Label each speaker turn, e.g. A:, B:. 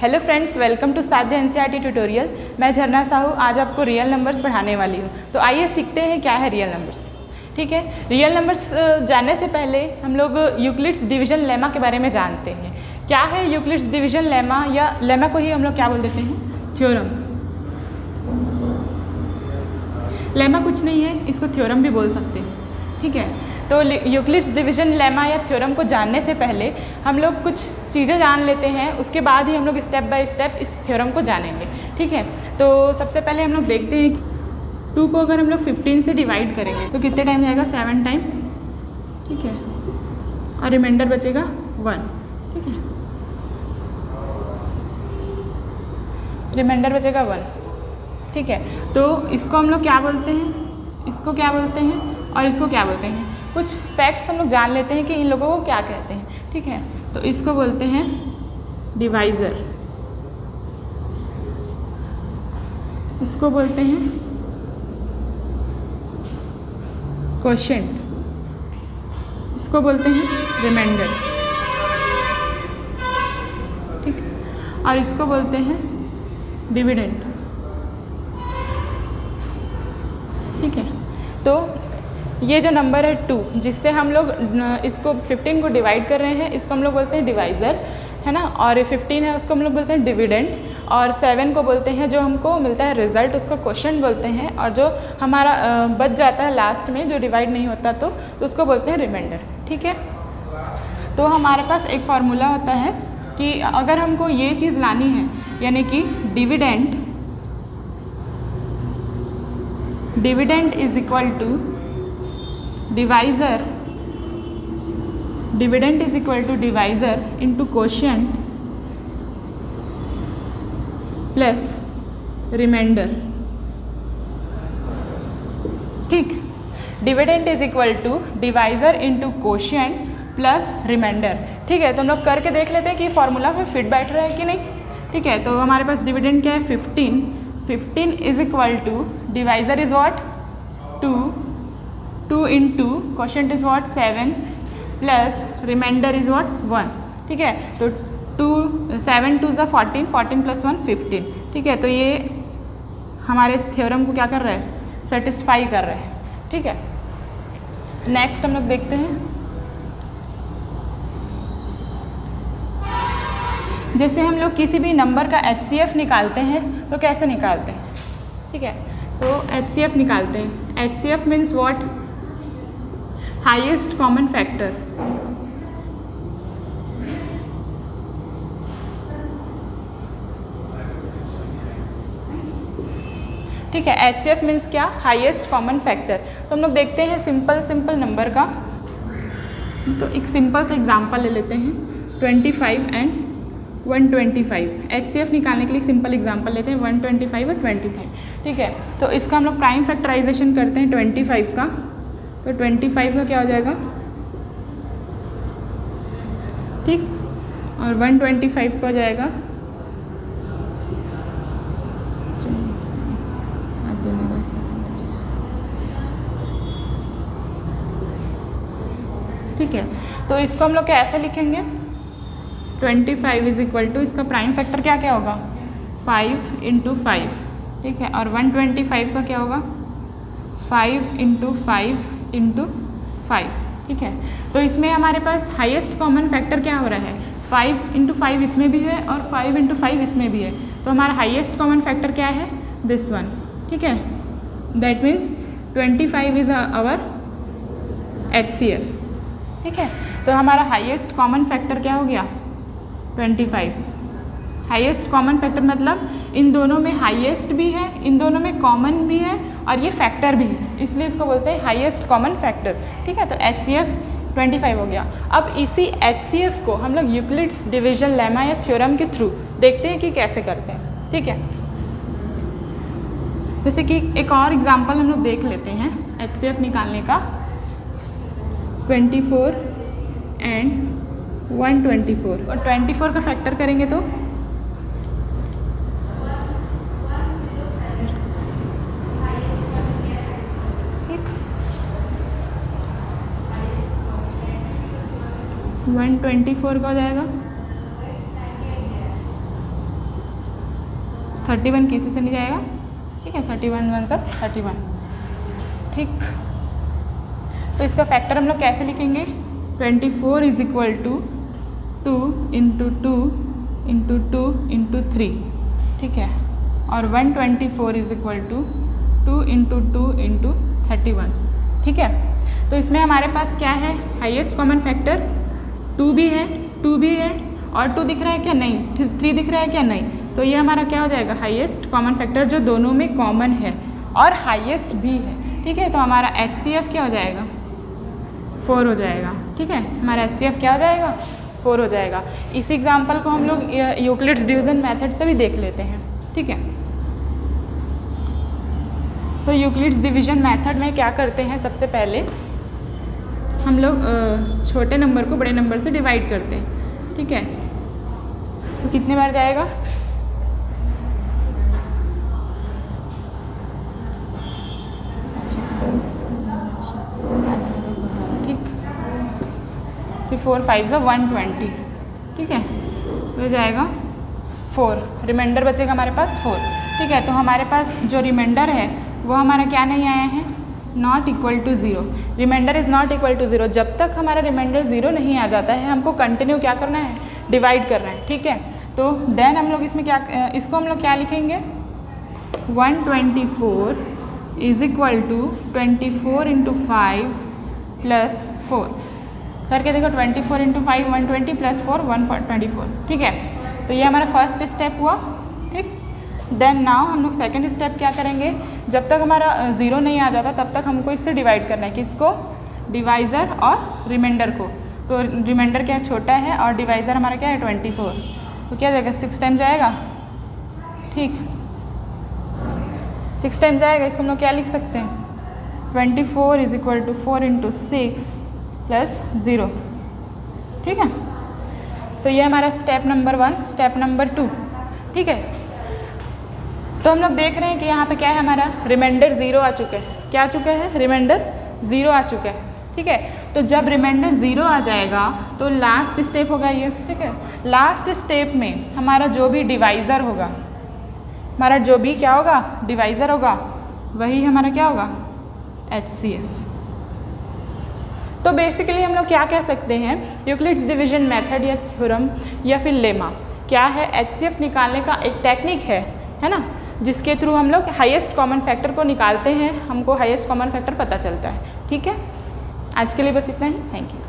A: Hello friends, welcome to साध्य NCERT tutorial. मैं झरना साहू आज आपको रियल नंबर्स पढ़ाने वाली हूँ। तो आइए सीखते हैं क्या है रियल नंबर्स। ठीक है, रियल नंबर्स जानने से पहले हम लोग यूक्लिड्स डिवीजन लेमा के बारे में जानते हैं। क्या है यूक्लिड्स डिवीजन लेमा, या लेमा को ही हम लोग क्या बोल देते हैं, थ्योरम। लेमा कुछ नहीं है, इसको थ्योरम भी बोल सकते हैं। ठीक है, तो यूक्लिड्स डिवीजन लेमा या थ्योरम को जानने से पहले हम लोग कुछ चीज़ें जान लेते हैं, उसके बाद ही हम लोग स्टेप बाय स्टेप इस थ्योरम को जानेंगे। ठीक है, तो सबसे पहले हम लोग देखते हैं कि 2 को अगर हम लोग 15 से डिवाइड करेंगे तो कितने टाइम जाएगा, 7 टाइम। ठीक है, और रिमाइंडर बचेगा 1। ठीक है, रिमाइंडर बचेगा 1। ठीक है, तो इसको हम लोग क्या बोलते हैं, इसको क्या बोलते हैं और इसको क्या बोलते हैं। कुछ फैक्ट्स हम लोग जान लेते हैं कि इन लोगों को क्या कहते हैं। ठीक है, तो इसको बोलते हैं डिवाइज़र, इसको बोलते हैं क्वोशिएंट, इसको बोलते हैं रिमाइंडर। ठीक, और इसको बोलते हैं डिविडेंड। ठीक है, तो ये जो नंबर है 2, जिससे हम लोग इसको 15 को डिवाइड कर रहे हैं, इसको हम लोग बोलते हैं डिवाइज़र, है ना। और 15 है उसको हम लोग बोलते हैं डिविडेंड, और 7 को बोलते हैं जो हमको मिलता है रिजल्ट, उसको क्वोशिएंट बोलते हैं। और जो हमारा बच जाता है लास्ट में, जो डिवाइड नहीं होता तो उसको बोलते हैं रिमाइंडर। ठीक है, तो हमारे पास एक फार्मूला होता है कि अगर हमको ये चीज़ लानी है, यानी कि dividend is equal to divisor, dividend is equal to divisor into quotient plus remainder. ठीक, dividend is equal to divisor into quotient plus remainder. ठीक है, तो हम लोग करके देख लेते हैं कि फार्मूला में फिट बैठ रहा है कि नहीं। ठीक है, तो हमारे पास डिविडेंड क्या है, 15 is equal to divisor is what 2 into quotient is what 7 plus remainder is what 1। ठीक है, तो 7 2 ज़ा 14, 14 प्लस 1 15। ठीक है, तो ये हमारे इस थ्योरम को क्या कर रहा है, सेटिस्फाई कर रहा है। ठीक है, नेक्स्ट हम लोग देखते हैं, जैसे हम लोग किसी भी नंबर का HCF निकालते हैं तो कैसे निकालते हैं। ठीक है, तो HCF निकालते हैं। HCF means what, highest common factor. ठीक है, HCF मीन्स क्या, हाईएस्ट कॉमन फैक्टर। तो हम लोग देखते हैं सिंपल नंबर का, तो एक सिंपल सा एग्जांपल ले लेते हैं, 25 एंड 125। HCF निकालने के लिए सिंपल एग्जांपल लेते हैं, 125 और 25। ठीक है, तो इसका हम लोग प्राइम फैक्टराइजेशन करते हैं 25 का, तो 25 का क्या हो जाएगा, ठीक, और 125 का हो जाएगा, ठीक है। तो इसको हम लोग कैसे लिखेंगे, 25 इज इक्वल टू, इसका प्राइम फैक्टर क्या क्या होगा, 5 इंटू 5। ठीक है, और 125 का क्या होगा, 5 इंटू 5 इंटू 5। ठीक है, तो इसमें हमारे पास हाईएस्ट कॉमन फैक्टर क्या हो रहा है, 5 इंटू 5 इसमें भी है और 5 इंटू 5 इसमें भी है। तो हमारा हाईएस्ट कॉमन फैक्टर क्या है, दिस वन। ठीक है, that means 25 is our HCF। ठीक है, तो हमारा हाईएस्ट कॉमन फैक्टर क्या हो गया, 25। हाईएस्ट कॉमन फैक्टर मतलब इन दोनों में हाईएस्ट भी है, इन दोनों में कॉमन भी है, और ये फैक्टर भी है, इसलिए इसको बोलते हैं हाईएस्ट कॉमन फैक्टर। ठीक है, तो HCF 25 हो गया। अब इसी HCF को हम लोग यूक्लिड्स डिवीजन लेमा या थ्योरम के थ्रू देखते हैं कि कैसे करते हैं। ठीक है, जैसे कि एक और एग्जाम्पल हम लोग देख लेते हैं HCF निकालने का, 24 एंड 124, और 24 का फैक्टर करेंगे तो 124 का हो जाएगा 31 किसी से नहीं जाएगा, ठीक है, 31 1 सब 31, ठीक। तो इसका फैक्टर हम लोग कैसे लिखेंगे, 24 is equal to 2 into 2 into 2 into 3, ठीक है, और 124 is equal to 2 into 2 into 31, ठीक है। तो इसमें हमारे पास क्या है, हाईएस्ट कॉमन फैक्टर 2 भी है, 2 भी है, और 2 दिख रहा है क्या, नहीं, 3 दिख रहा है क्या, नहीं। तो ये हमारा क्या हो जाएगा, हाईएस्ट कॉमन फैक्टर जो दोनों में कॉमन है और हाईएस्ट भी है, ठीक है। तो हमारा HCF क्या हो जाएगा, 4 हो जाएगा, ठीक है। हमारा HCF क्या हो जाएगा, 4 हो जाएगा। इसी एग्जाम्पल को हम लोग यूक्लिड्स डिवीजन मेथड से भी देख लेते हैं, ठीक है। तो यूक्लिड्स डिवीजन मेथड में क्या करते हैं, सबसे पहले हम लोग छोटे नंबर को बड़े नंबर से डिवाइड करते हैं, ठीक है। तो कितने बार जाएगा, ठीक, 4 5 120, ठीक है। तो जाएगा 4, रिमाइंडर बचेगा हमारे पास 4, ठीक है। तो हमारे पास जो रिमाइंडर है वो हमारा क्या नहीं आया है, not equal to 0। Remainder is not equal to 0। जब तक हमारा रिमाइंडर 0 नहीं आ जाता है हमको कंटिन्यू क्या करना है, डिवाइड करना है, ठीक है। तो देन हम लोग इसमें क्या, इसको हम लोग क्या लिखेंगे, 124 is equal to 24 into 5 plus 4 करके देखो, 24 इंटू 5 120 प्लस 4 124, ठीक है। तो ये हमारा फर्स्ट स्टेप हुआ, ठीक। देन नाउ हम लोग सेकेंड स्टेप क्या करेंगे, जब तक हमारा 0 नहीं आ जाता तब तक हमको इससे डिवाइड करना है, किसको, डिवाइज़र और रिमाइंडर को। तो रिमाइंडर क्या छोटा है और डिवाइज़र हमारा क्या है 24, तो क्या जाएगा 6 टाइम जाएगा, ठीक, 6 टाइम जाएगा। इसको हम लोग क्या लिख सकते हैं, 24 is equal to 4 into 6 plus 0, ठीक है। तो ये हमारा स्टेप नंबर 1, स्टेप नंबर 2, ठीक है। तो हम लोग देख रहे हैं कि यहाँ पे क्या है, हमारा रिमाइंडर 0 आ चुका है, क्या आ चुका है, रिमाइंडर 0 आ चुका है, ठीक है। तो जब रिमाइंडर 0 आ जाएगा तो लास्ट स्टेप होगा ये, ठीक है। लास्ट स्टेप में हमारा जो भी डिवाइज़र होगा, हमारा जो भी क्या होगा, डिवाइज़र होगा, वही हमारा क्या होगा, HCF। तो बेसिकली हम लोग क्या कह सकते हैं, यूक्लिड्स डिवीजन मेथड या थ्योरम या फिर लेमा क्या है, HCF निकालने का एक टेक्निक है ना, जिसके थ्रू हम लोग हाईएस्ट कॉमन फैक्टर को निकालते हैं, हमको हाईएस्ट कॉमन फैक्टर पता चलता है, ठीक है। आज के लिए बस इतना ही, थैंक यू।